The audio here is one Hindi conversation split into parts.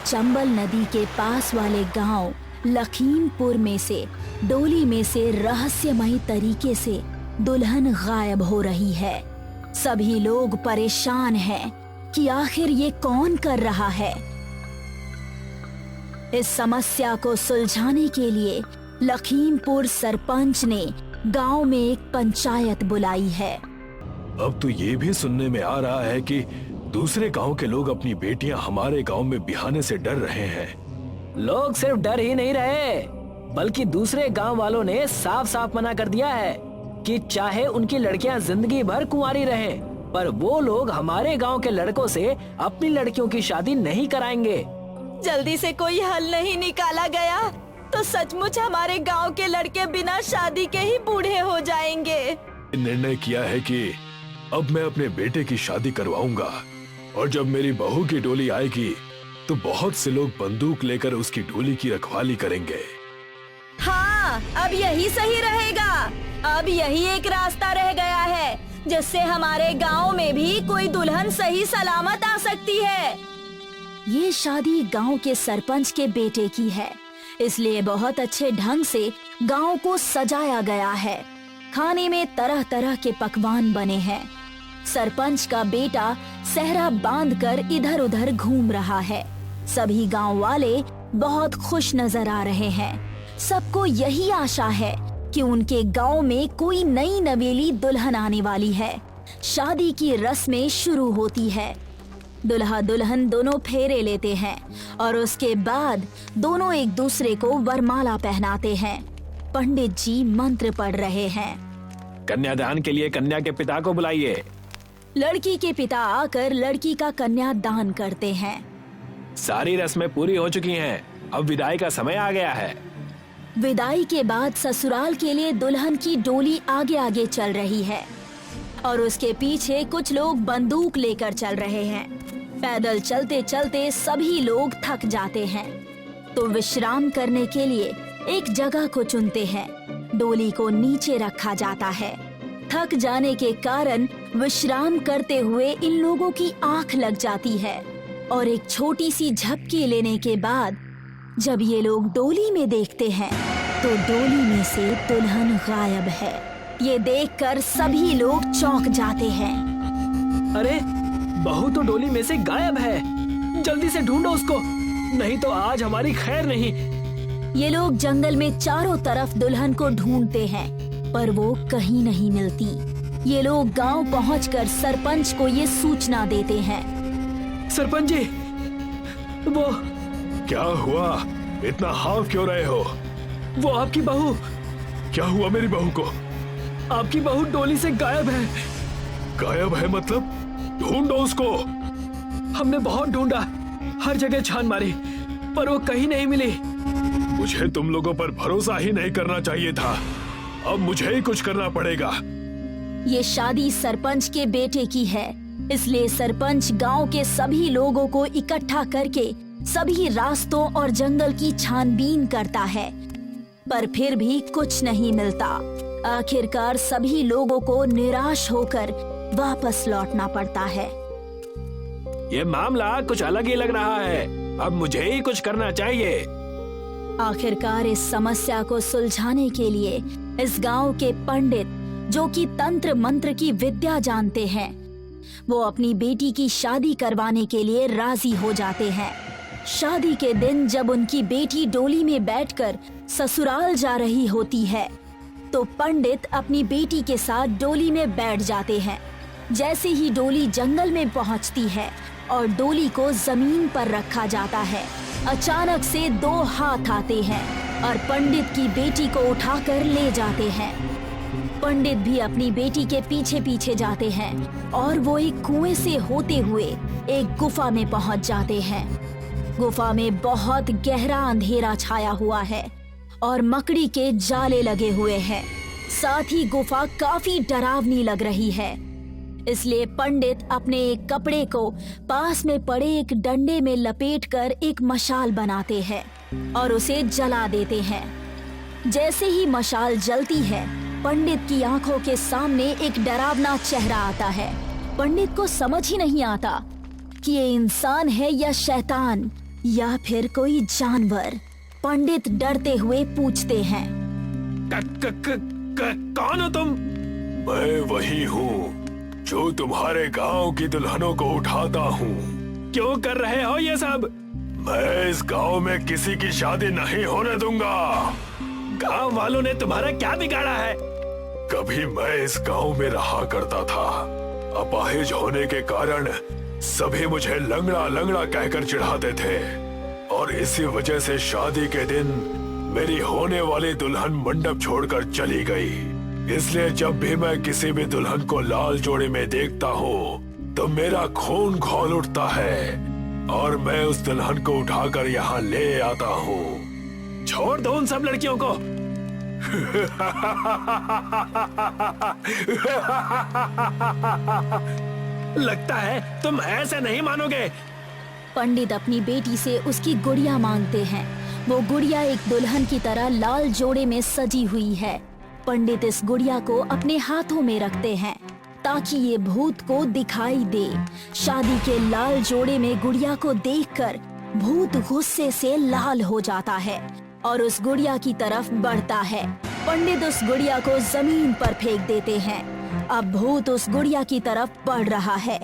चंबल नदी के पास वाले गांव लखीमपुर में से डोली में से रहस्यमयी तरीके से दुल्हन गायब हो रही है। सभी लोग परेशान हैं कि आखिर ये कौन कर रहा है। इस समस्या को सुलझाने के लिए लखीमपुर सरपंच ने गांव में एक पंचायत बुलाई है। अब तो ये भी सुनने में आ रहा है कि दूसरे गांव के लोग अपनी बेटियां हमारे गांव में बिहाने से डर रहे हैं। लोग सिर्फ डर ही नहीं रहे, बल्कि दूसरे गांव वालों ने साफ साफ मना कर दिया है कि चाहे उनकी लड़कियां जिंदगी भर कुंवारी रहें, पर वो लोग हमारे गांव के लड़कों से अपनी लड़कियों की शादी नहीं कराएंगे। जल्दी से कोई हल नहीं निकाला गया तो सचमुच हमारे गांव के लड़के बिना शादी के ही बूढ़े हो जाएंगे। निर्णय किया है कि अब मैं अपने बेटे की शादी करवाऊंगा और जब मेरी बहू की डोली आएगी तो बहुत से लोग बंदूक लेकर उसकी डोली की रखवाली करेंगे। हाँ, अब यही सही रहेगा। अब यही एक रास्ता रह गया है जिससे हमारे गांव में भी कोई दुल्हन सही सलामत आ सकती है। ये शादी गांव के सरपंच के बेटे की है, इसलिए बहुत अच्छे ढंग से गांव को सजाया गया है। खाने में तरह तरह के पकवान बने हैं। सरपंच का बेटा सेहरा बांधकर इधर उधर घूम रहा है। सभी गांव वाले बहुत खुश नजर आ रहे हैं। सबको यही आशा है कि उनके गांव में कोई नई नवेली दुल्हन आने वाली है। शादी की रस्में शुरू होती है। दुल्हा दुल्हन दोनों फेरे लेते हैं और उसके बाद दोनों एक दूसरे को वरमाला पहनाते हैं। पंडित जी मंत्र पढ़ रहे हैं। कन्यादान के लिए कन्या के पिता को बुलाइए। लड़की के पिता आकर लड़की का कन्यादान करते हैं। सारी रस्में पूरी हो चुकी हैं, अब विदाई का समय आ गया है। विदाई के बाद ससुराल के लिए दुल्हन की डोली आगे आगे चल रही है और उसके पीछे कुछ लोग बंदूक लेकर चल रहे हैं। पैदल चलते चलते सभी लोग थक जाते हैं तो विश्राम करने के लिए एक जगह को चुनते हैं। डोली को नीचे रखा जाता है। थक जाने के कारण विश्राम करते हुए इन लोगों की आंख लग जाती है और एक छोटी सी झपकी लेने के बाद जब ये लोग डोली में देखते हैं तो डोली में से दुल्हन गायब है। ये देखकर सभी लोग चौंक जाते हैं। अरे, बहू तो डोली में से गायब है। जल्दी से ढूंढो उसको, नहीं तो आज हमारी खैर नहीं। ये लोग जंगल में चारों तरफ दुल्हन को ढूंढते हैं पर वो कहीं नहीं मिलती। ये लोग गांव पहुंचकर सरपंच को ये सूचना देते हैं। सरपंच जी, वो क्या हुआ? इतना हाफ क्यों रहे हो? वो आपकी बहू। क्या हुआ मेरी बहू को? आपकी बहू डोली से गायब है। गायब है मतलब? ढूंढो उसको। हमने बहुत ढूंढा, हर जगह छान मारी, पर वो कहीं नहीं मिली। मुझे तुम लोगों पर भरोसा ही नहीं करना चाहिए था। अब मुझे ही कुछ करना पड़ेगा। ये शादी सरपंच के बेटे की है, इसलिए सरपंच गांव के सभी लोगों को इकट्ठा करके सभी रास्तों और जंगल की छानबीन करता है, पर फिर भी कुछ नहीं मिलता। आखिरकार सभी लोगों को निराश होकर वापस लौटना पड़ता है। ये मामला कुछ अलग ही लग रहा है, अब मुझे ही कुछ करना चाहिए। आखिरकार इस समस्या को सुलझाने के लिए इस गांव के पंडित, जो कि तंत्र मंत्र की विद्या जानते हैं, वो अपनी बेटी की शादी करवाने के लिए राजी हो जाते हैं। शादी के दिन जब उनकी बेटी डोली में बैठकर ससुराल जा रही होती है तो पंडित अपनी बेटी के साथ डोली में बैठ जाते हैं। जैसे ही डोली जंगल में पहुंचती है और डोली को जमीन पर रखा जाता है, अचानक से दो हाथ आते हैं और पंडित की बेटी को उठाकर ले जाते हैं। पंडित भी अपनी बेटी के पीछे पीछे जाते हैं और वो एक कुएं से होते हुए एक गुफा में पहुंच जाते हैं। गुफा में बहुत गहरा अंधेरा छाया हुआ है और मकड़ी के जाले लगे हुए हैं। साथ ही गुफा काफी डरावनी लग रही है, इसलिए पंडित अपने एक कपड़े को पास में पड़े एक डंडे में लपेटकर एक मशाल बनाते हैं और उसे जला देते हैं। जैसे ही मशाल जलती है, पंडित की आंखों के सामने एक डरावना चेहरा आता है। पंडित को समझ ही नहीं आता कि ये इंसान है या शैतान। या फिर कोई जानवर? पंडित डरते हुए पूछते हैं। कौन हो तुम? मैं वही हूँ जो तुम्हारे गांव की दुल्हनों को उठाता हूँ। क्यों कर रहे हो ये सब? मैं इस गांव में किसी की शादी नहीं होने दूंगा। गांव वालों ने तुम्हारा क्या बिगाड़ा है? कभी मैं इस गांव में रहा करता था। अपाहिज होने के कारण सभी मुझे लंगड़ा लंगड़ा कहकर चिढ़ाते थे और इसी वजह से शादी के दिन मेरी होने वाली दुल्हन मंडप छोड़कर चली गई। इसलिए जब भी मैं किसी भी दुल्हन को लाल जोड़े में देखता हूँ तो मेरा खून खौल उठता है और मैं उस दुल्हन को उठाकर यहाँ ले आता हूँ। छोड़ दो उन सब लड़कियों को। लगता है तुम ऐसे नहीं मानोगे। पंडित अपनी बेटी से उसकी गुड़िया मांगते हैं। वो गुड़िया एक दुल्हन की तरह लाल जोड़े में सजी हुई है। पंडित इस गुड़िया को अपने हाथों में रखते हैं ताकि ये भूत को दिखाई दे। शादी के लाल जोड़े में गुड़िया को देखकर भूत गुस्से से लाल हो जाता है और उस गुड़िया की तरफ बढ़ता है। पंडित उस गुड़िया को जमीन पर फेंक देते हैं। अब भूत उस गुड़िया की तरफ बढ़ रहा है।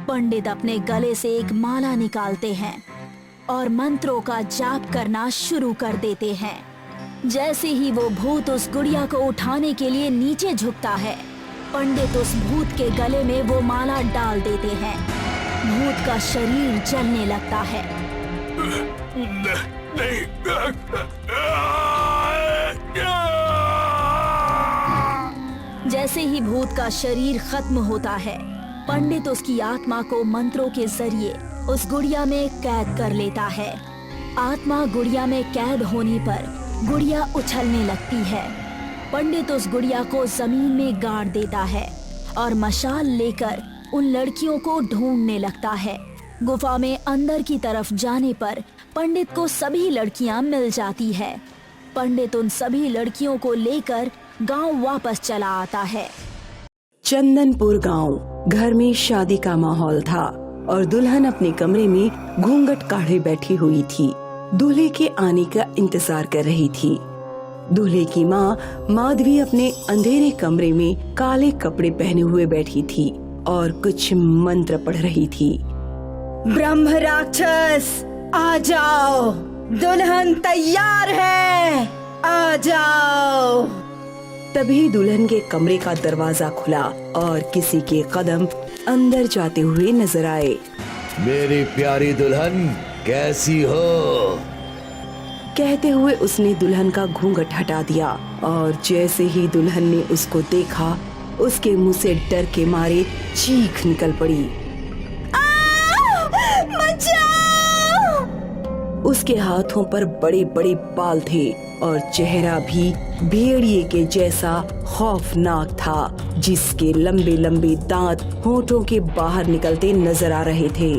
पंडित अपने गले से एक माला निकालते हैं और मंत्रों का जाप करना शुरू कर देते हैं। जैसे ही वो भूत उस गुड़िया को उठाने के लिए नीचे झुकता है, पंडित उस भूत के गले में वो माला डाल देते हैं। भूत का शरीर जलने लगता है। जैसे ही भूत का शरीर खत्म होता है, पंडित उसकी आत्मा को मंत्रों के जरिए उस गुड़िया में कैद कर लेता है। आत्मा गुड़िया में कैद होने पर गुड़िया उछलने लगती है। पंडित उस गुड़िया को जमीन में गाड़ देता है और मशाल लेकर उन लड़कियों को ढूंढने लगता है। गुफा में अंदर की तरफ जाने पर पंडित को सभी लड़कियां मिल जाती है। पंडित उन सभी लड़कियों को लेकर गांव वापस चला आता है। चंदनपुर गांव। घर में शादी का माहौल था और दुल्हन अपने कमरे में घूंघट काढ़े बैठी हुई थी। दूल्हे के आने का इंतजार कर रही थी। दूल्हे की माँ माधवी अपने अंधेरे कमरे में काले कपड़े पहने हुए बैठी थी और कुछ मंत्र पढ़ रही थी। ब्रह्म राक्षस आ जाओ, दुल्हन तैयार है, आ जाओ। तभी दुल्हन के कमरे का दरवाजा खुला और किसी के कदम अंदर जाते हुए नजर आए। मेरी प्यारी दुल्हन कैसी हो? कहते हुए उसने दुल्हन का घूंघट हटा दिया और जैसे ही दुल्हन ने उसको देखा, उसके मुंह से डर के मारे चीख निकल पड़ी। बचाओ! उसके हाथों पर बड़े बड़े बाल थे और चेहरा भी भेड़िए के जैसा खौफनाक था, जिसके लंबे लंबे दांत होठों के बाहर निकलते नजर आ रहे थे।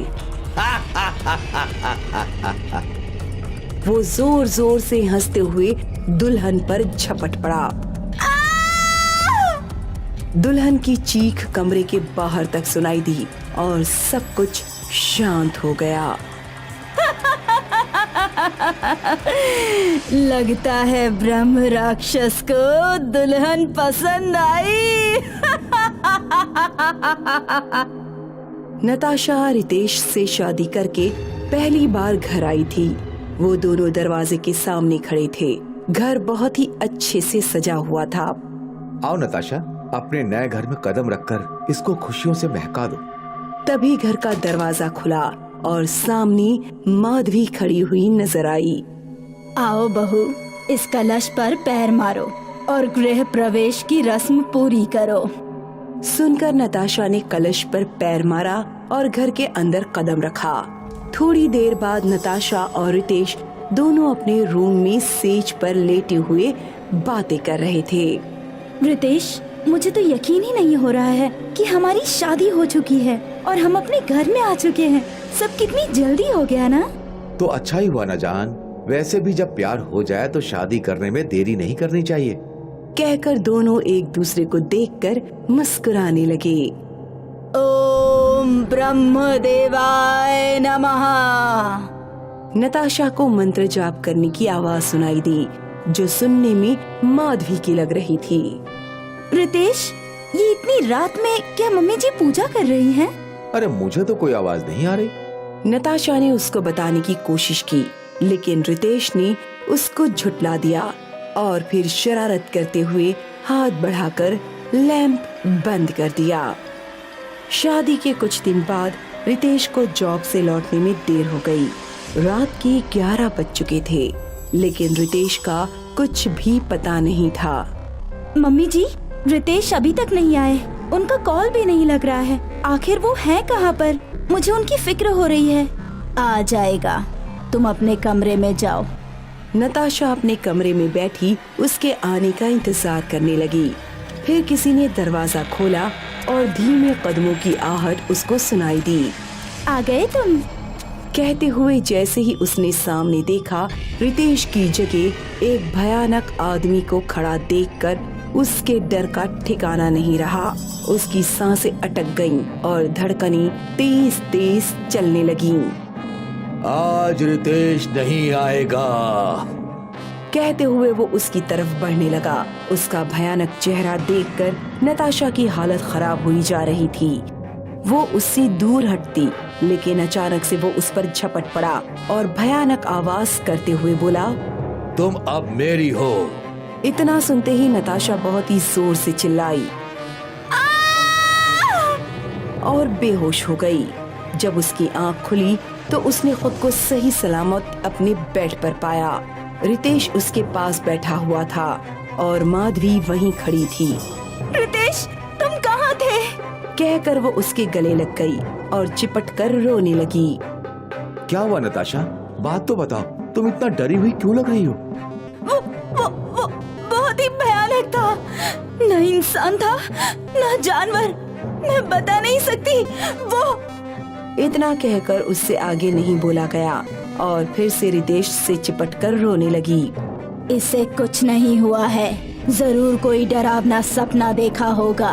वो जोर जोर से हंसते हुए दुल्हन पर झपट पड़ा। दुल्हन की चीख कमरे के बाहर तक सुनाई दी और सब कुछ शांत हो गया। लगता है ब्रह्म राक्षस को दुल्हन पसंद आई। नताशा रितेश से शादी करके पहली बार घर आई थी। वो दोनों दरवाजे के सामने खड़े थे। घर बहुत ही अच्छे से सजा हुआ था। आओ नताशा, अपने नए घर में कदम रखकर इसको खुशियों से महका दो। तभी घर का दरवाजा खुला और सामने माधवी खड़ी हुई नजर आई। आओ बहू, इस कलश पर पैर मारो और गृह प्रवेश की रस्म पूरी करो। सुनकर नताशा ने कलश पर पैर मारा और घर के अंदर कदम रखा। थोड़ी देर बाद नताशा और रितेश दोनों अपने रूम में सेज पर लेटे हुए बातें कर रहे थे। रितेश, मुझे तो यकीन ही नहीं हो रहा है कि हमारी शादी हो चुकी है और हम अपने घर में आ चुके हैं। सब कितनी जल्दी हो गया ना। तो अच्छा ही हुआ ना जान। वैसे भी जब प्यार हो जाए तो शादी करने में देरी नहीं करनी चाहिए। कहकर दोनों एक दूसरे को देखकर मुस्कुराने लगे। ओम ब्रह्म देवाय नमः। नताशा को मंत्र जाप करने की आवाज सुनाई दी, जो सुनने में माधवी की लग रही थी। रितेश, ये इतनी रात में क्या मम्मी जी पूजा कर रही हैं? अरे मुझे तो कोई आवाज नहीं आ रही। नताशा ने उसको बताने की कोशिश की, लेकिन रितेश ने उसको झुठला दिया और फिर शरारत करते हुए हाथ बढ़ाकर लैंप बंद कर दिया। शादी के कुछ दिन बाद रितेश को जॉब से लौटने में देर हो गई। रात के 11 बज चुके थे, लेकिन रितेश का कुछ भी पता नहीं था। मम्मी जी, रितेश अभी तक नहीं आए, उनका कॉल भी नहीं लग रहा है। आखिर वो है कहाँ पर? मुझे उनकी फिक्र हो रही है। आ जाएगा, तुम अपने कमरे में जाओ। नताशा अपने कमरे में बैठी उसके आने का इंतजार करने लगी। फिर किसी ने दरवाजा खोला और धीमे कदमों की आहट उसको सुनाई दी। आ गए तुम? कहते हुए जैसे ही उसने सामने देखा, रितेश की जगह एक भयानक आदमी को खड़ा देखकर उसके डर का ठिकाना नहीं रहा। उसकी सांसें अटक गईं और धड़कनें तेज तेज चलने लगीं। आज रितेश नहीं आएगा, कहते हुए वो उसकी तरफ बढ़ने लगा। उसका भयानक चेहरा देखकर नताशा की हालत खराब हुई जा रही थी। वो उससे दूर हटती, लेकिन अचानक से वो उस पर झपट पड़ा और भयानक आवाज करते हुए बोला, तुम अब मेरी हो। इतना सुनते ही नताशा बहुत ही जोर से चिल्लाई और बेहोश हो गई। जब उसकी आंख खुली तो उसने खुद को सही सलामत अपने बेड पर पाया। रितेश उसके पास बैठा हुआ था और माधवी वहीं खड़ी थी। रितेश, तुम कहाँ थे? कहकर वो उसके गले लग गई और चिपट कर रोने लगी। क्या हुआ नताशा, बात तो बताओ, तुम इतना डरी हुई क्यों लग रही हो? वो बहुत ही भयानक था। न इंसान था, न जानवर। मैं बता नहीं सकती। वो इतना कहकर उससे आगे नहीं बोला गया और फिर से रितेश से चिपटकर रोने लगी। इसे कुछ नहीं हुआ है, जरूर कोई डरावना सपना देखा होगा।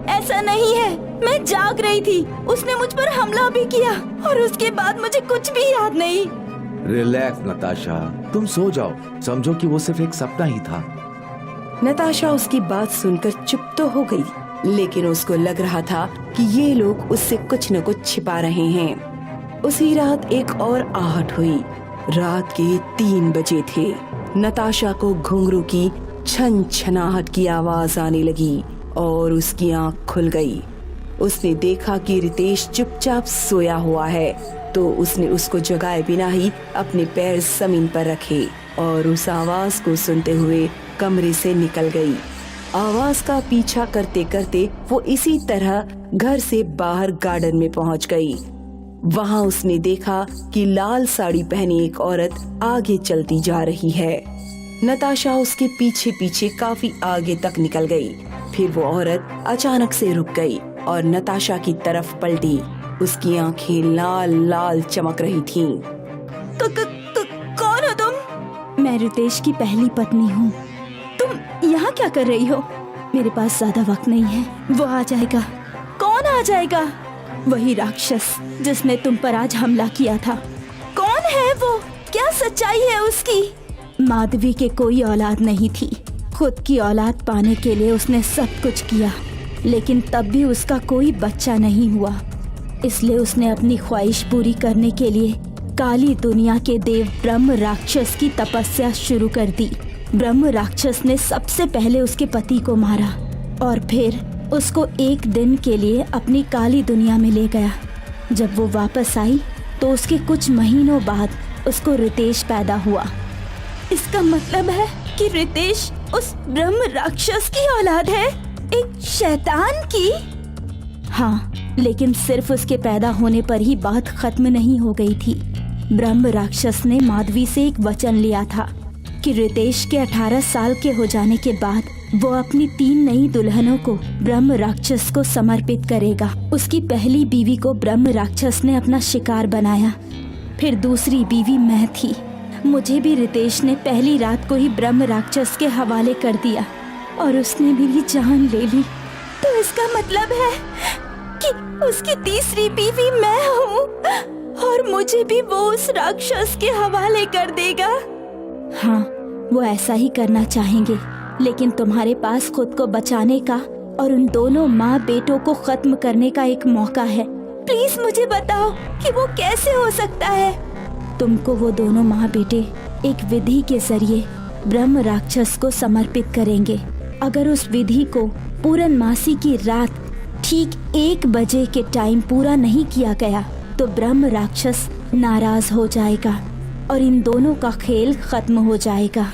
ऐसा नहीं है, मैं जाग रही थी। उसने मुझ पर हमला भी किया और उसके बाद मुझे कुछ भी याद नहीं। रिलैक्स नताशा, तुम सो जाओ। समझो कि वो सिर्फ एक सपना ही था। नताशा उसकी बात सुनकर चुप तो हो गई, लेकिन उसको लग रहा था कि ये लोग उससे कुछ न कुछ छिपा रहे हैं। उसी रात एक और आहट हुई। रात के 3 बजे थे। नताशा को घुंघरू की छन छनाहट की आवाज आने लगी और उसकी आंख खुल गई। उसने देखा कि रितेश चुपचाप सोया हुआ है, तो उसने उसको जगाए बिना ही अपने पैर जमीन पर रखे और उस आवाज को सुनते हुए कमरे से निकल गई। आवाज का पीछा करते करते वो इसी तरह घर से बाहर गार्डन में पहुंच गई। वहां उसने देखा कि लाल साड़ी पहनी एक औरत आगे चलती जा रही है। नताशा उसके पीछे पीछे काफी आगे तक निकल गई। फिर वो औरत अचानक से रुक गई और नताशा की तरफ पलटी। उसकी आंखें लाल लाल चमक रही थीं। कौन हो तुम? मैं रितेश की पहली पत्नी हूँ। तुम यहाँ क्या कर रही हो? मेरे पास ज्यादा वक्त नहीं है, वो आ जाएगा। कौन आ जाएगा? वही राक्षस जिसने तुम पर आज हमला किया था। कौन है वो? क्या सच्चाई है उसकी? माधवी के कोई औलाद नहीं थी। खुद की औलाद पाने के लिए उसने सब कुछ किया, लेकिन तब भी उसका कोई बच्चा नहीं हुआ। इसलिए उसने अपनी ख्वाहिश पूरी करने के लिए काली दुनिया के देव ब्रह्म राक्षस की तपस्या शुरू कर दी। ब्रह्म राक्षस ने सबसे पहले उसके पति को मारा और फिर उसको एक दिन के लिए अपनी काली दुनिया में ले गया। जब वो वापस आई तो उसके कुछ महीनों बाद उसको रितेश पैदा हुआ। इसका मतलब है कि रितेश उस ब्रह्म राक्षस की औलाद है, एक शैतान की। हाँ, लेकिन सिर्फ उसके पैदा होने पर ही बात खत्म नहीं हो गई थी। ब्रह्म राक्षस ने माधवी से एक वचन लिया था कि रितेश के 18 साल के हो जाने के बाद वो अपनी 3 नई दुल्हनों को ब्रह्म राक्षस को समर्पित करेगा। उसकी पहली बीवी को ब्रह्म राक्षस ने अपना शिकार बनाया, फिर दूसरी बीवी मैं थी। मुझे भी रितेश ने पहली रात को ही ब्रह्म राक्षस के हवाले कर दिया और उसने मेरी जान ले ली। तो इसका मतलब है कि उसकी तीसरी बीवी मैं हूँ। और मुझे भी वो उस राक्षस के हवाले कर देगा। हाँ, वो ऐसा ही करना चाहेंगे, लेकिन तुम्हारे पास खुद को बचाने का और उन दोनों माँ बेटों को खत्म करने का एक मौका है। प्लीज मुझे बताओ कि वो कैसे हो सकता है। तुमको वो दोनों माँ बेटे एक विधि के जरिए ब्रह्म राक्षस को समर्पित करेंगे। अगर उस विधि को पूर्णमासी की रात ठीक 1 बजे के टाइम पूरा नहीं किया गया तो ब्रह्म राक्षस नाराज हो जाएगा और इन दोनों का खेल खत्म हो जाएगा।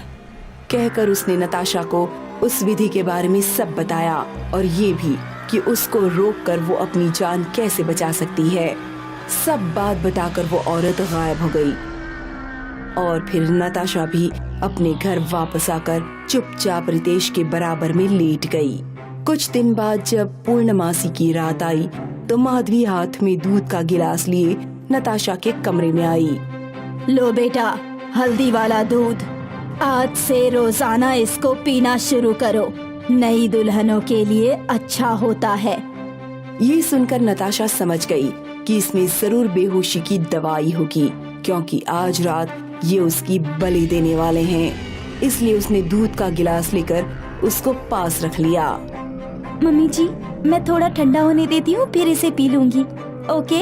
कहकर उसने नताशा को उस विधि के बारे में सब बताया और ये भी कि उसको रोककर वो अपनी जान कैसे बचा सकती है। सब बात बताकर वो औरत गायब हो गई और फिर नताशा भी अपने घर वापस आकर चुपचाप रितेश के बराबर में लेट गई। कुछ दिन बाद जब पूर्णमासी की रात आई तो माधवी हाथ में दूध का गिलास लिए नताशा के कमरे में आई। लो बेटा, हल्दी वाला दूध, आज से रोजाना इसको पीना शुरू करो। नई दुल्हनों के लिए अच्छा होता है। ये सुनकर नताशा समझ गई कि इसमें जरूर बेहोशी की दवाई होगी, क्योंकि आज रात ये उसकी बलि देने वाले हैं। इसलिए उसने दूध का गिलास लेकर उसको पास रख लिया। मम्मी जी, मैं थोड़ा ठंडा होने देती हूँ, फिर इसे पी लूंगी। ओके?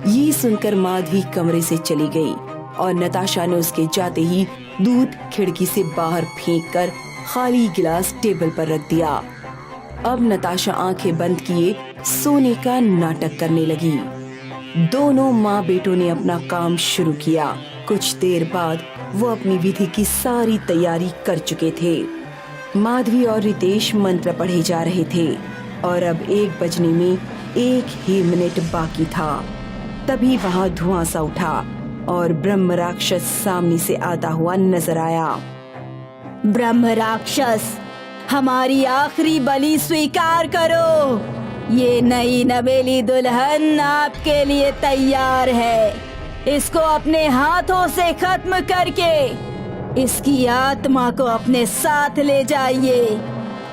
ये सुनकर माधवी कमरे से चली गई और नताशा ने उसके जाते ही दूध खिड़की से बाहर फेंककर खाली गिलास टेबल पर रख दिया। अब नताशा आंखें बंद किए सोने का नाटक करने लगी। दोनों माँ बेटों ने अपना काम शुरू किया। कुछ देर बाद वो अपनी विधि की सारी तैयारी कर चुके थे। माधवी और रितेश मंत्र पढ़े जा रहे थे और अब 1 बजने में 1 ही मिनट बाकी था। तभी वहाँ धुआं सा उठा और ब्रह्म राक्षस सामने से आता हुआ नजर आया। ब्रह्म राक्षस, हमारी आखिरी बलि स्वीकार करो। ये नई नवेली दुल्हन आपके लिए तैयार है। इसको अपने हाथों से खत्म करके इसकी आत्मा को अपने साथ ले जाइए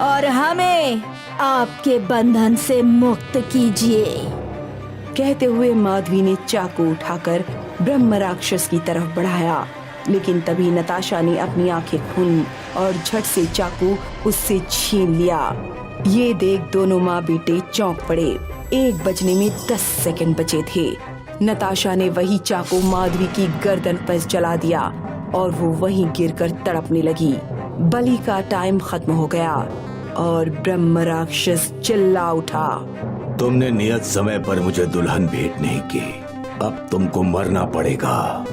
और हमें आपके बंधन से मुक्त कीजिए। कहते हुए माधवी ने चाकू उठाकर ब्रह्म राक्षस की तरफ बढ़ाया, लेकिन तभी नताशा ने अपनी आंखें खोली और झट से चाकू उससे छीन लिया। ये देख दोनों माँ बेटे चौंक पड़े। 1 बजने में 10 सेकंड बचे थे। नताशा ने वही चाकू माधवी की गर्दन पर चला दिया और वो वहीं गिरकर तड़पने लगी। बलि का टाइम खत्म हो गया और ब्रह्म राक्षस चिल्ला उठा। तुमने नियत समय पर मुझे दुल्हन भेंट नहीं की, अब तुमको मरना पड़ेगा।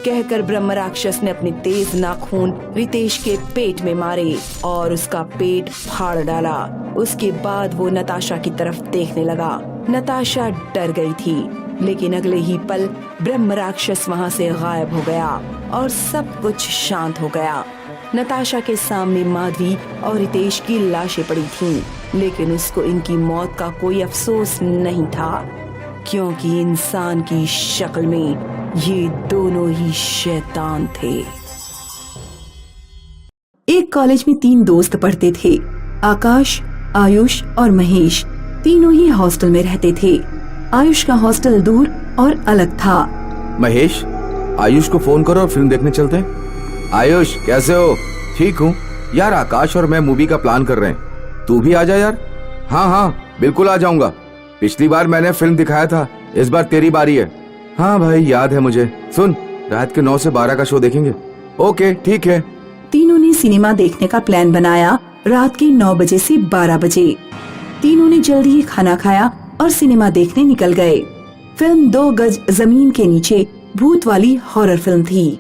कहकर ब्रह्म राक्षस ने अपने तेज नाखून रितेश के पेट में मारे और उसका पेट फाड़ डाला। उसके बाद वो नताशा की तरफ देखने लगा। नताशा डर गई थी, लेकिन अगले ही पल ब्रह्म राक्षस वहाँ से गायब हो गया और सब कुछ शांत हो गया। नताशा के सामने माधवी और रितेश की लाशें पड़ी थीं, लेकिन उसको इनकी मौत का कोई अफसोस नहीं था, क्योंकि इंसान की शक्ल में ये दोनों ही शैतान थे। एक कॉलेज में 3 दोस्त पढ़ते थे, आकाश, आयुष और महेश। तीनों ही हॉस्टल में रहते थे। आयुष का हॉस्टल दूर और अलग था। महेश, आयुष को फोन करो और फिल्म देखने चलते हैं। आयुष, कैसे हो? ठीक हूँ यार, आकाश और मैं मूवी का प्लान कर रहे हैं, तू भी आ जा यार। हाँ हाँ बिल्कुल आ जाऊंगा। पिछली बार मैंने फिल्म दिखाया था, इस बार तेरी बारी है। हाँ भाई याद है मुझे। सुन, रात के 9 से 12 का शो देखेंगे। ओके ठीक है। तीनों ने सिनेमा देखने का प्लान बनाया। रात के 9 बजे से 12 बजे तीनों ने जल्दी ही खाना खाया और सिनेमा देखने निकल गए। फिल्म 2 गज जमीन के नीचे भूत वाली हॉरर फिल्म थी।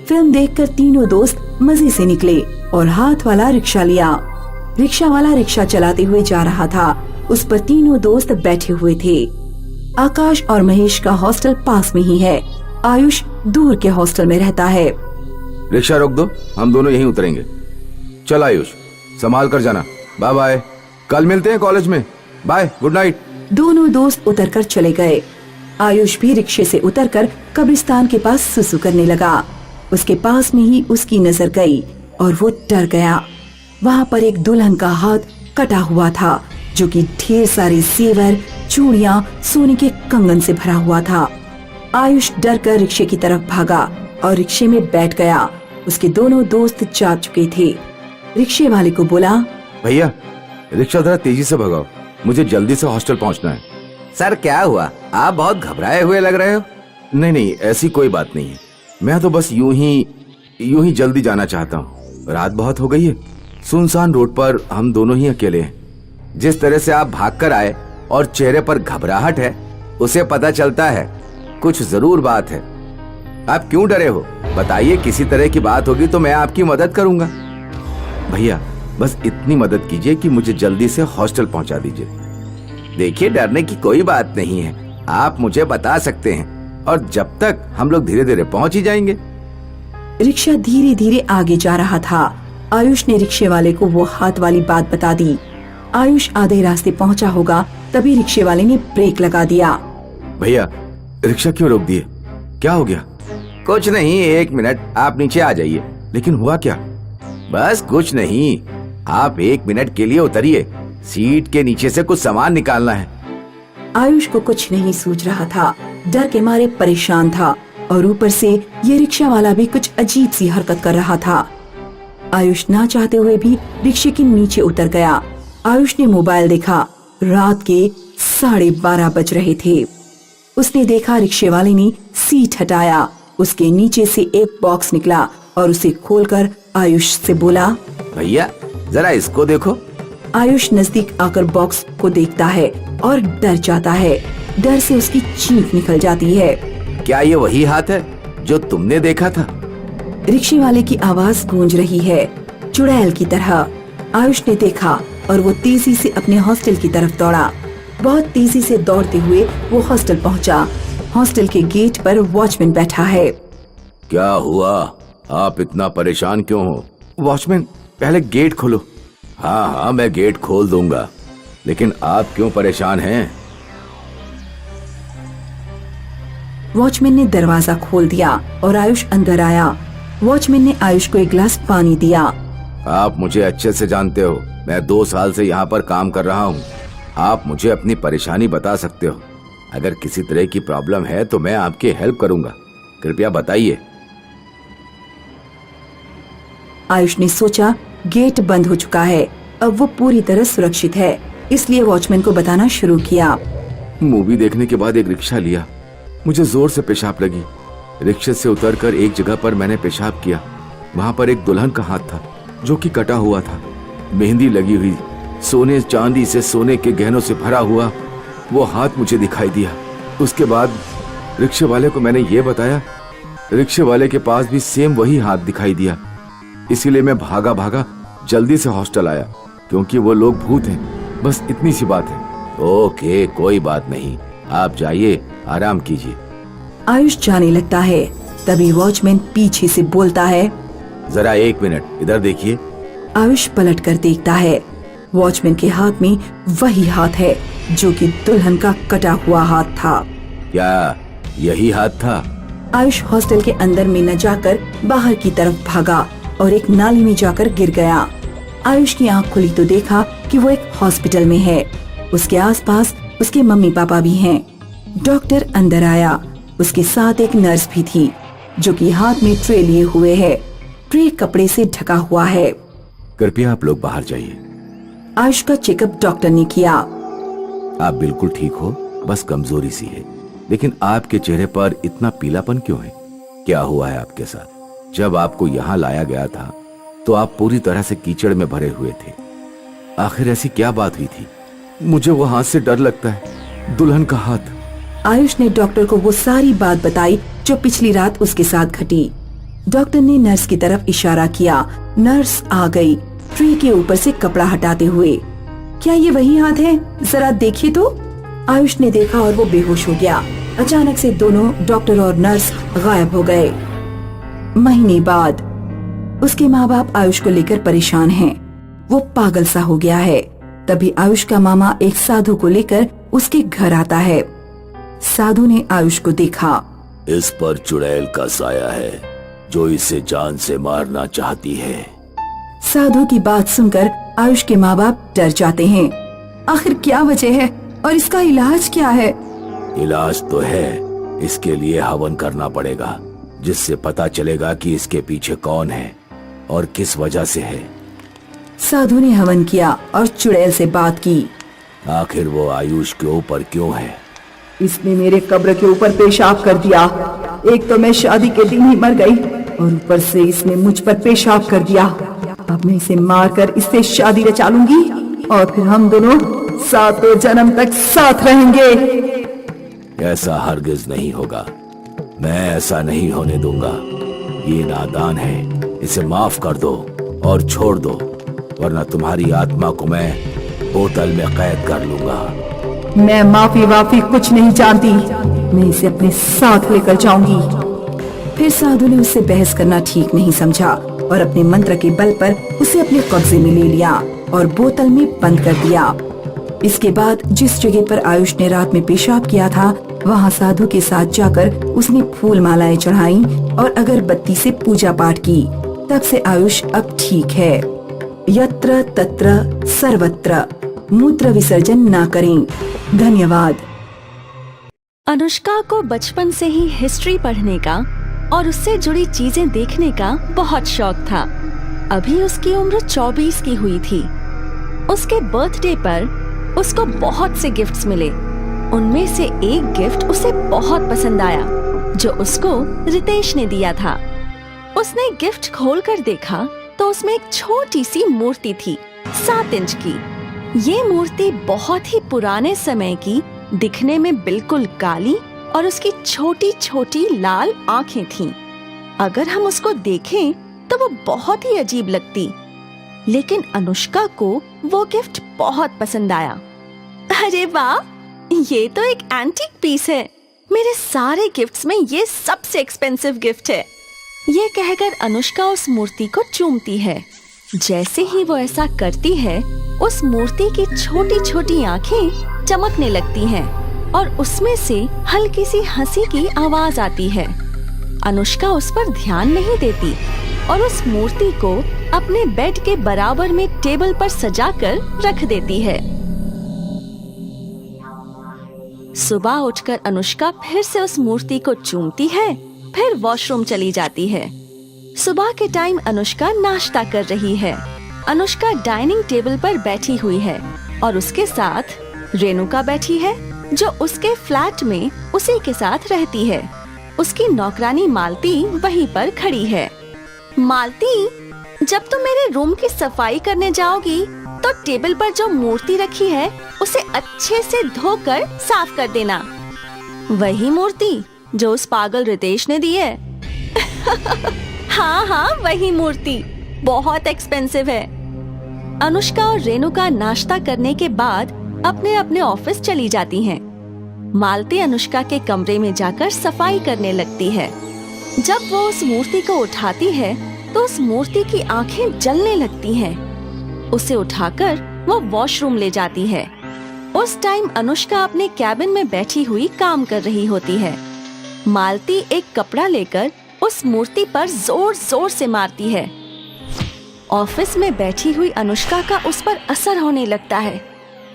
फिल्म देखकर तीनों दोस्त मजे से निकले और हाथ वाला रिक्शा लिया। रिक्शा वाला रिक्शा चलाते हुए जा रहा था। उस पर तीनों दोस्त बैठे हुए थे। आकाश और महेश का हॉस्टल पास में ही है। आयुष दूर के हॉस्टल में रहता है। रिक्शा रोक दो, हम दोनों यहीं उतरेंगे। चल आयुष, संभाल कर जाना। बाय बाय, कल मिलते हैं कॉलेज में। Bye, good night. दोनों दोस्त उतरकर चले गए। आयुष भी रिक्शे से उतरकर कब्रिस्तान के पास सुसु करने लगा। उसके पास में ही उसकी नजर गई और वो डर गया। वहाँ पर एक दुल्हन का हाथ कटा हुआ था, जो कि ढेर सारे जेवर, चूड़ियाँ, सोने के कंगन से भरा हुआ था। आयुष डर कर रिक्शे की तरफ भागा और रिक्शे में बैठ गया। उसके दोनों दोस्त जा चुके थे। रिक्शे वाले को बोला, भैया रिक्शा जरा तेजी से भगाओ, मुझे जल्दी से हॉस्टल पहुंचना है। सर क्या हुआ, आप बहुत घबराए हुए लग रहे हो। नहीं नहीं, ऐसी कोई बात नहीं है, मैं तो बस यूं ही जल्दी जाना चाहता हूँ। रात बहुत हो गई है, सुनसान रोड पर हम दोनों ही अकेले हैं। जिस तरह से आप भागकर आए और चेहरे पर घबराहट है, उसे पता चलता है कुछ जरूर बात है। आप क्यों डरे हो, बताइए, किसी तरह की बात होगी तो मैं आपकी मदद करूंगा। भैया बस इतनी मदद कीजिए कि मुझे जल्दी से हॉस्टल पहुंचा दीजिए। देखिए डरने की कोई बात नहीं है, आप मुझे बता सकते हैं और जब तक हम लोग धीरे धीरे पहुंच ही जाएंगे। रिक्शा धीरे धीरे आगे जा रहा था। आयुष ने रिक्शे वाले को वो हाथ वाली बात बता दी। आयुष आधे रास्ते पहुंचा होगा, तभी रिक्शे वाले ने ब्रेक लगा दिया। भैया रिक्शा क्यों रोक दिए, क्या हो गया? कुछ नहीं, 1 मिनट, आप नीचे आ जाइए। लेकिन हुआ क्या? बस कुछ नहीं, आप 1 मिनट के लिए उतरिए, सीट के नीचे से कुछ सामान निकालना है। आयुष को कुछ नहीं सूझ रहा था, डर के मारे परेशान था और ऊपर से ये रिक्शा वाला भी कुछ अजीब सी हरकत कर रहा था। आयुष ना चाहते हुए भी रिक्शे के नीचे उतर गया। आयुष ने मोबाइल देखा, रात के 12:30 बज रहे थे। उसने देखा रिक्शे वाले ने सीट हटाया, उसके नीचे से एक बॉक्स निकला और उसे खोलकर आयुष से बोला, भैया जरा इसको देखो। आयुष नजदीक आकर बॉक्स को देखता है और डर जाता है। डर से उसकी चीख निकल जाती है। क्या ये वही हाथ है जो तुमने देखा था? रिक्शे वाले की आवाज गूंज रही है, चुड़ैल की तरह। आयुष ने देखा और वो तेजी से अपने हॉस्टल की तरफ दौड़ा। बहुत तेजी से दौड़ते हुए वो हॉस्टल पहुंचा। हॉस्टल के गेट पर वॉचमैन बैठा है। क्या हुआ, आप इतना परेशान क्यों हो? वॉचमैन पहले गेट खोलो। हाँ मैं गेट खोल दूंगा, लेकिन आप क्यों परेशान हैं? वॉचमैन ने दरवाजा खोल दिया और आयुष अंदर आया। वॉचमैन ने आयुष को एक गिलास पानी दिया। आप मुझे अच्छे से जानते हो, मैं 2 साल से यहाँ पर काम कर रहा हूँ। आप मुझे अपनी परेशानी बता सकते हो। अगर किसी तरह की प्रॉब्लम है तो मैं आपकी हेल्प करूंगा, कृपया बताइए। आयुष ने सोचा गेट बंद हो चुका है, अब वो पूरी तरह सुरक्षित है, इसलिए वॉचमैन को बताना शुरू किया। मूवी देखने के बाद एक रिक्शा लिया, मुझे जोर से पेशाब लगी। रिक्शे से उतरकर एक जगह पर मैंने पेशाब किया। वहाँ पर एक दुल्हन का हाथ था जो कि कटा हुआ था, मेहंदी लगी हुई, सोने चांदी से सोने के गहनों से भरा हुआ वो हाथ मुझे दिखाई दिया। उसके बाद रिक्शे वाले को मैंने ये बताया। रिक्शे वाले के पास भी सेम वही हाथ दिखाई दिया। इसीलिए मैं भागा भागा जल्दी से हॉस्टल आया, क्योंकि वो लोग भूत हैं। बस इतनी सी बात है। ओके, कोई बात नहीं, आप जाइए, आराम कीजिए। आयुष जाने लगता है, तभी वॉचमैन पीछे से बोलता है, जरा 1 मिनट इधर देखिए। आयुष पलट कर देखता है, वॉचमैन के हाथ में वही हाथ है जो कि दुल्हन का कटा हुआ हाथ था। क्या यही हाथ था? आयुष हॉस्टल के अंदर में न जाकर बाहर की तरफ भागा और एक नाली में जाकर गिर गया। आयुष की आंख खुली तो देखा कि वो एक हॉस्पिटल में है। उसके आसपास उसके मम्मी पापा भी हैं। डॉक्टर अंदर आया, उसके साथ एक नर्स भी थी जो कि हाथ में ट्रे लिए हुए है। ट्रे कपड़े से ढका हुआ है। कृपया आप लोग बाहर जाइए। आयुष का चेकअप डॉक्टर ने किया। आप बिल्कुल ठीक हो, बस कमजोरी सी है। लेकिन आपके चेहरे पर इतना पीलापन क्यों है? क्या हुआ है आपके साथ? जब आपको यहाँ लाया गया था तो आप पूरी तरह से कीचड़ में भरे हुए थे। आखिर ऐसी क्या बात हुई थी? मुझे वो हाथ से डर लगता है, दुल्हन का हाथ। आयुष ने डॉक्टर को वो सारी बात बताई जो पिछली रात उसके साथ घटी। डॉक्टर ने नर्स की तरफ इशारा किया। नर्स आ गई, ट्रे के ऊपर से कपड़ा हटाते हुए। क्या ये वही हाथ है? जरा देखिए तो। आयुष ने देखा और वो बेहोश हो गया। अचानक से दोनों डॉक्टर और नर्स गायब हो गए। महीने बाद उसके माँ बाप आयुष को लेकर परेशान हैं। वो पागल सा हो गया है। तभी आयुष का मामा एक साधु को लेकर उसके घर आता है। साधु ने आयुष को देखा। इस पर चुड़ैल का साया है जो इसे जान से मारना चाहती है। साधु की बात सुनकर आयुष के माँ बाप डर जाते हैं। आखिर क्या वजह है और इसका इलाज क्या है? इलाज तो है, इसके लिए हवन करना पड़ेगा, जिससे पता चलेगा कि इसके पीछे कौन है और किस वजह से है। साधु ने हवन किया और चुड़ैल से बात की। आखिर वो आयुष के ऊपर क्यों है? इसने मेरे कब्र के ऊपर पेशाब कर दिया। एक तो मैं शादी के दिन ही मर गई और ऊपर से इसने मुझ पर पेशाब कर दिया। अब मैं इसे मारकर इससे शादी रचा लूंगी और फिर हम दोनों 7 जन्म तक साथ रहेंगे। ऐसा हरगिज नहीं होगा, मैं ऐसा नहीं होने दूंगा। ये नादान है, इसे माफ कर दो और छोड़ दो, वरना तुम्हारी आत्मा को मैं बोतल में कैद कर लूंगा। मैं माफी वाफी कुछ नहीं जानती, मैं इसे अपने साथ लेकर जाऊंगी। फिर साधु ने उससे बहस करना ठीक नहीं समझा और अपने मंत्र के बल पर उसे अपने कब्जे में ले लिया और बोतल में बंद कर दिया। इसके बाद जिस जगह पर आयुष ने रात में पेशाब किया था, वहाँ साधु के साथ जाकर उसने फूल मालाएं चढ़ाई और अगरबत्ती से पूजा पाठ की। तब से आयुष अब ठीक है। यत्र तत्र सर्वत्र मूत्र विसर्जन ना करें। धन्यवाद। अनुष्का को बचपन से ही हिस्ट्री पढ़ने का और उससे जुड़ी चीजें देखने का बहुत शौक था। अभी उसकी उम्र 24 की हुई थी। उसके बर्थडे पर उसको बहुत से गिफ्ट्स मिले। उनमें से एक गिफ्ट उसे बहुत पसंद आया, जो उसको रितेश ने दिया था। उसने गिफ्ट खोलकर देखा तो उसमें एक छोटी सी मूर्ति थी, 7 इंच की। ये मूर्ति बहुत ही पुराने समय की, दिखने में बिल्कुल काली और उसकी छोटी छोटी लाल आंखें थीं। अगर हम उसको देखें तो वो बहुत ही अजीब लगती, लेकिन अनुष्का को वो गिफ्ट बहुत पसंद आया। अरे वाह, ये तो एक एंटीक पीस है। मेरे सारे गिफ्ट्स में ये सबसे एक्सपेंसिव गिफ्ट है। ये कहकर अनुष्का उस मूर्ति को चूमती है। जैसे ही वो ऐसा करती है, उस मूर्ति की छोटी छोटी आंखें चमकने लगती हैं और उसमें से हल्की सी हंसी की आवाज आती है। अनुष्का उस पर ध्यान नहीं देती और उस मूर्ति को अपने बेड के बराबर में टेबल पर सजाकर रख देती है। सुबह उठकर अनुष्का फिर से उस मूर्ति को चूमती है, फिर वॉशरूम चली जाती है। सुबह के टाइम अनुष्का नाश्ता कर रही है। अनुष्का डाइनिंग टेबल पर बैठी हुई है और उसके साथ रेणुका बैठी है, जो उसके फ्लैट में उसी के साथ रहती है। उसकी नौकरानी मालती वहीं पर खड़ी है। मालती, जब तुम मेरे रूम की सफाई करने जाओगी तो टेबल पर जो मूर्ति रखी है उसे अच्छे से धोकर साफ कर देना। वही मूर्ति जो उस पागल रितेश ने दी है। हाँ, वही मूर्ति बहुत एक्सपेंसिव है। अनुष्का और रेणुका नाश्ता करने के बाद अपने अपने ऑफिस चली जाती हैं। मालती अनुष्का के कमरे में जाकर सफाई करने लगती है। जब वो उस मूर्ति को उठाती है तो उस मूर्ति की आंखें जलने लगती हैं। उसे उठाकर वो वॉशरूम ले जाती है। उस टाइम अनुष्का अपने कैबिन में बैठी हुई काम कर रही होती है। मालती एक कपड़ा लेकर उस मूर्ति पर जोर जोर से मारती है। ऑफिस में बैठी हुई अनुष्का का उस पर असर होने लगता है।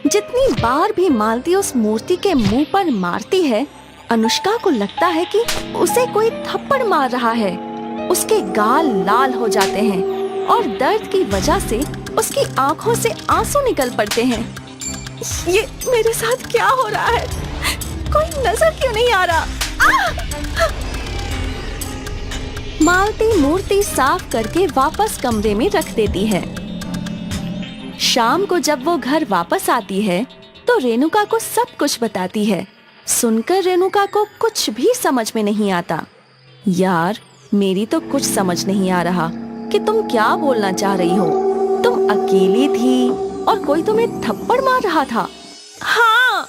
जितनी बार भी मालती उस मूर्ति के मुंह पर मारती है, अनुष्का को लगता है कि उसे कोई थप्पड़ मार रहा है। उसके गाल लाल हो जाते हैं और दर्द की वजह से उसकी आंखों से आंसू निकल पड़ते हैं। ये मेरे साथ क्या हो रहा है? कोई नजर क्यों नहीं आ रहा? मालती मूर्ति साफ करके वापस कमरे में रख देती है। शाम को जब वो घर वापस आती है तो रेणुका को सब कुछ बताती है। सुनकर रेणुका को कुछ भी समझ में नहीं आता। यार, मेरी तो कुछ समझ नहीं आ रहा कि तुम क्या बोलना चाह रही हो। तुम अकेली थी और कोई तुम्हें थप्पड़ मार रहा था। हाँ,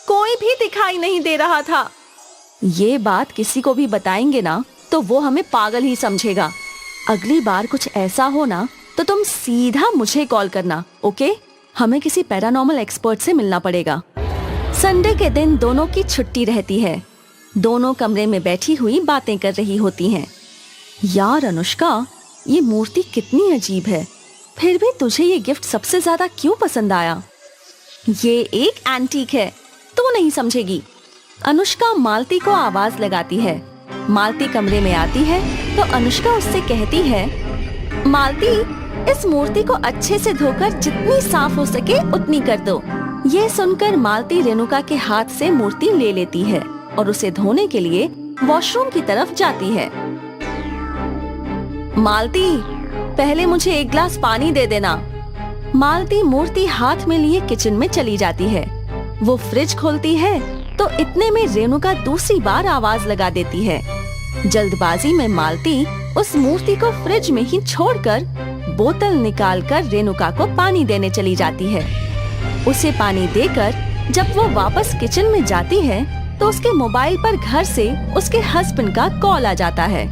कोई भी दिखाई नहीं दे रहा था। ये बात किसी को भी बताएंगे ना तो वो हमें पागल ही समझेगा। अगली बार कुछ ऐसा हो ना तो तुम सीधा मुझे कॉल करना, ओके? हमें किसी पैरानॉर्मल एक्सपर्ट से मिलना पड़ेगा। संडे के दिन दोनों की छुट्टी रहती है। दोनों कमरे में बैठी हुई बातें कर रही होती हैं। यार अनुष्का, ये मूर्ति कितनी अजीब है, फिर भी तुझे ये गिफ्ट सबसे ज्यादा क्यों पसंद आया? ये एक एंटीक है, तू नहीं समझेगी। अनुष्का मालती को आवाज लगाती है। मालती कमरे में आती है तो अनुष्का उससे कहती है, मालती, इस मूर्ति को अच्छे से धोकर जितनी साफ हो सके उतनी कर दो। ये सुनकर मालती रेणुका के हाथ से मूर्ति ले लेती है और उसे धोने के लिए वॉशरूम की तरफ जाती है। मालती, पहले मुझे एक गिलास पानी दे देना। मालती मूर्ति हाथ में लिए किचन में चली जाती है। वो फ्रिज खोलती है तो इतने में रेणुका दूसरी बार आवाज लगा देती है। जल्दबाजी में मालती उस मूर्ति को फ्रिज में ही छोड़कर बोतल निकालकर रेणुका को पानी देने चली जाती है। उसे पानी देकर जब वो वापस किचन में जाती है तो उसके मोबाइल पर घर से उसके हस्बैंड का कॉल आ जाता है।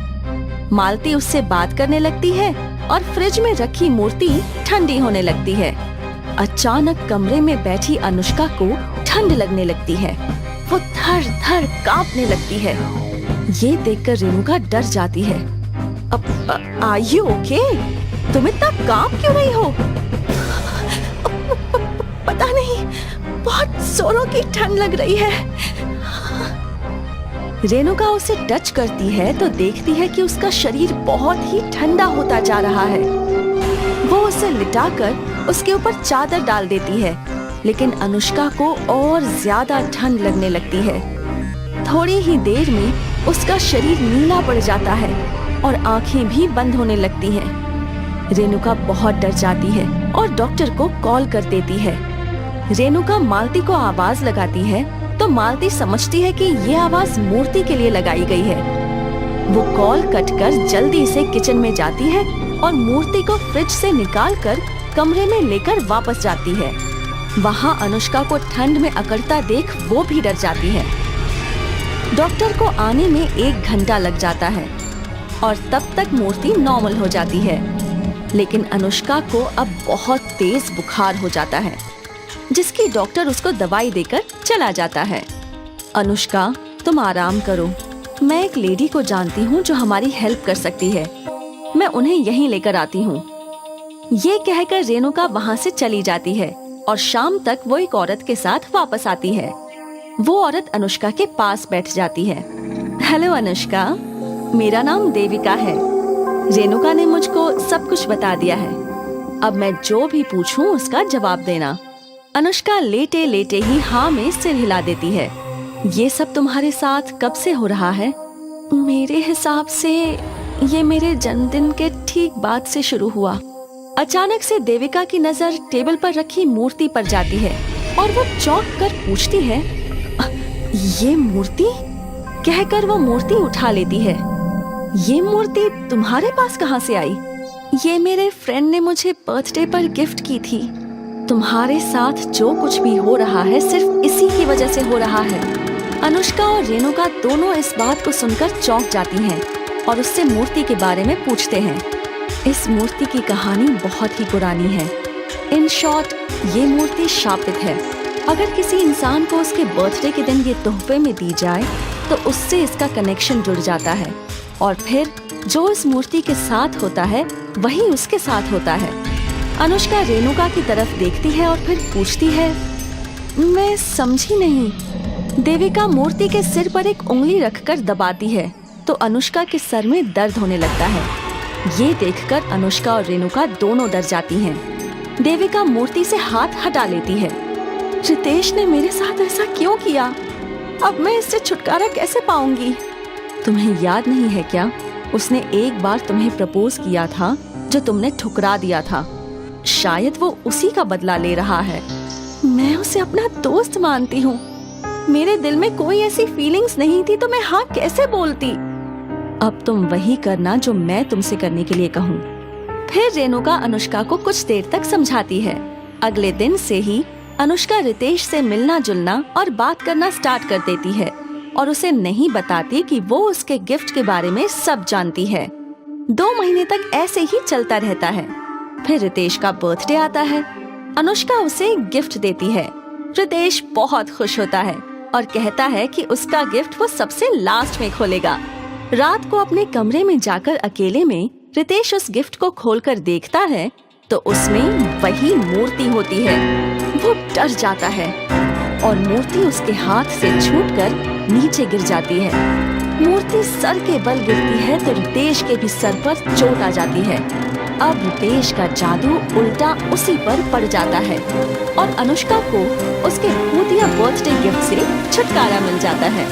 मालती उससे बात करने लगती है और फ्रिज में रखी मूर्ति ठंडी होने लगती है। अचानक कमरे में बैठी अनुष्का को ठंड लगने लगती है। वो थर थर कांपने लगती है। ये देखकर रेणुका डर जाती है। Are you okay? तुम इतना कांप क्यों रही हो? पता नहीं, बहुत जोरों की ठंड लग रही है। रेणुका उसे टच करती है तो देखती है कि उसका शरीर बहुत ही ठंडा होता जा रहा है। वो उसे लिटाकर उसके ऊपर चादर डाल देती है, लेकिन अनुष्का को और ज्यादा ठंड लगने लगती है। थोड़ी ही देर में उसका शरीर नीला पड़ जाता है और आंखें भी बंद होने लगती हैं। रेणुका बहुत डर जाती है और डॉक्टर को कॉल कर देती है। रेणुका मालती को आवाज लगाती है तो मालती समझती है कि ये आवाज मूर्ति के लिए लगाई गई है। वो कॉल कट कर जल्दी से किचन में जाती है और मूर्ति को फ्रिज से निकालकर कमरे में लेकर वापस जाती है। वहाँ अनुष्का को ठंड में अकड़ता देख वो भी डर जाती है। डॉक्टर को आने में 1 घंटा लग जाता है और तब तक मूर्ति नॉर्मल हो जाती है, लेकिन अनुष्का को अब बहुत तेज बुखार हो जाता है, जिसकी डॉक्टर उसको दवाई देकर चला जाता है। अनुष्का, तुम आराम करो, मैं एक लेडी को जानती हूँ जो हमारी हेल्प कर सकती है, मैं उन्हें यहीं लेकर आती हूँ। ये कहकर रेणुका वहाँ से चली जाती है और शाम तक वो एक औरत के साथ वापस आती है। वो औरत अनुष्का के पास बैठ जाती है। हेलो अनुष्का, मेरा नाम देविका है। रेणुका ने मुझको सब कुछ बता दिया है। अब मैं जो भी पूछूं उसका जवाब देना। अनुष्का लेटे लेटे ही हाँ में सिर हिला देती है। ये सब तुम्हारे साथ कब से हो रहा है? मेरे हिसाब से ये मेरे जन्मदिन के ठीक बाद से शुरू हुआ। अचानक से देविका की नजर टेबल पर रखी मूर्ति पर जाती है और वो चौंक कर पूछती है, ये मूर्ति? कहकर वो मूर्ति उठा लेती है। ये मूर्ति तुम्हारे पास कहाँ से आई? ये मेरे फ्रेंड ने मुझे बर्थडे पर गिफ्ट की थी। तुम्हारे साथ जो कुछ भी हो रहा है सिर्फ इसी की वजह से हो रहा है। अनुष्का और रेणुका दोनों इस बात को सुनकर चौंक जाती हैं और उससे मूर्ति के बारे में पूछते हैं। इस मूर्ति की कहानी बहुत ही पुरानी है। इन शॉर्ट, ये मूर्ति शापित है। अगर किसी इंसान को उसके बर्थडे के दिन ये तोहफे में दी जाए तो उससे इसका कनेक्शन जुड़ जाता है और फिर जो इस मूर्ति के साथ होता है वही उसके साथ होता है। अनुष्का रेणुका की तरफ देखती है और फिर पूछती है, मैं समझी नहीं। देविका मूर्ति के सिर पर एक उंगली रखकर दबाती है तो अनुष्का के सर में दर्द होने लगता है। ये देखकर अनुष्का और रेणुका दोनों डर जाती हैं। देविका मूर्ति से हाथ हटा लेती है। रितेश ने मेरे साथ ऐसा क्यों किया? अब मैं इससे छुटकारा कैसे पाऊंगी? तुम्हें याद नहीं है क्या? उसने एक बार तुम्हें प्रपोज किया था जो तुमने ठुकरा दिया था। शायद वो उसी का बदला ले रहा है। मैं उसे अपना दोस्त मानती हूँ। मेरे दिल में कोई ऐसी फीलिंग्स नहीं थी तो मैं हाँ कैसे बोलती? अब तुम वही करना जो मैं तुमसे करने के लिए कहूँ। फिर रेणुका अनुष्का को कुछ देर तक समझाती है। अगले दिन से ही अनुष्का रितेश से मिलना जुलना और बात करना स्टार्ट कर देती है और उसे नहीं बताती कि वो उसके गिफ्ट के बारे में सब जानती है। 2 महीने तक ऐसे ही चलता रहता है। फिर रितेश का बर्थडे आता है। अनुष्का उसे एक गिफ्ट देती है। रितेश बहुत खुश होता है और कहता है कि उसका गिफ्ट वो सबसे लास्ट में खोलेगा। रात को अपने कमरे में जाकर अकेले में रितेश उस गिफ्ट को खोलकर देखता है तो उसमें वही मूर्ति होती है। वो डर जाता है और मूर्ति उसके हाथ से छूटकर नीचे गिर जाती है। मूर्ति सर के बल गिरती है तो रितेश के भी सर पर चोट आ जाती है। अब रितेश का जादू उल्टा उसी पर पड़ जाता है और अनुष्का को उसके भूतिया बर्थडे गिफ्ट से छुटकारा मिल जाता है।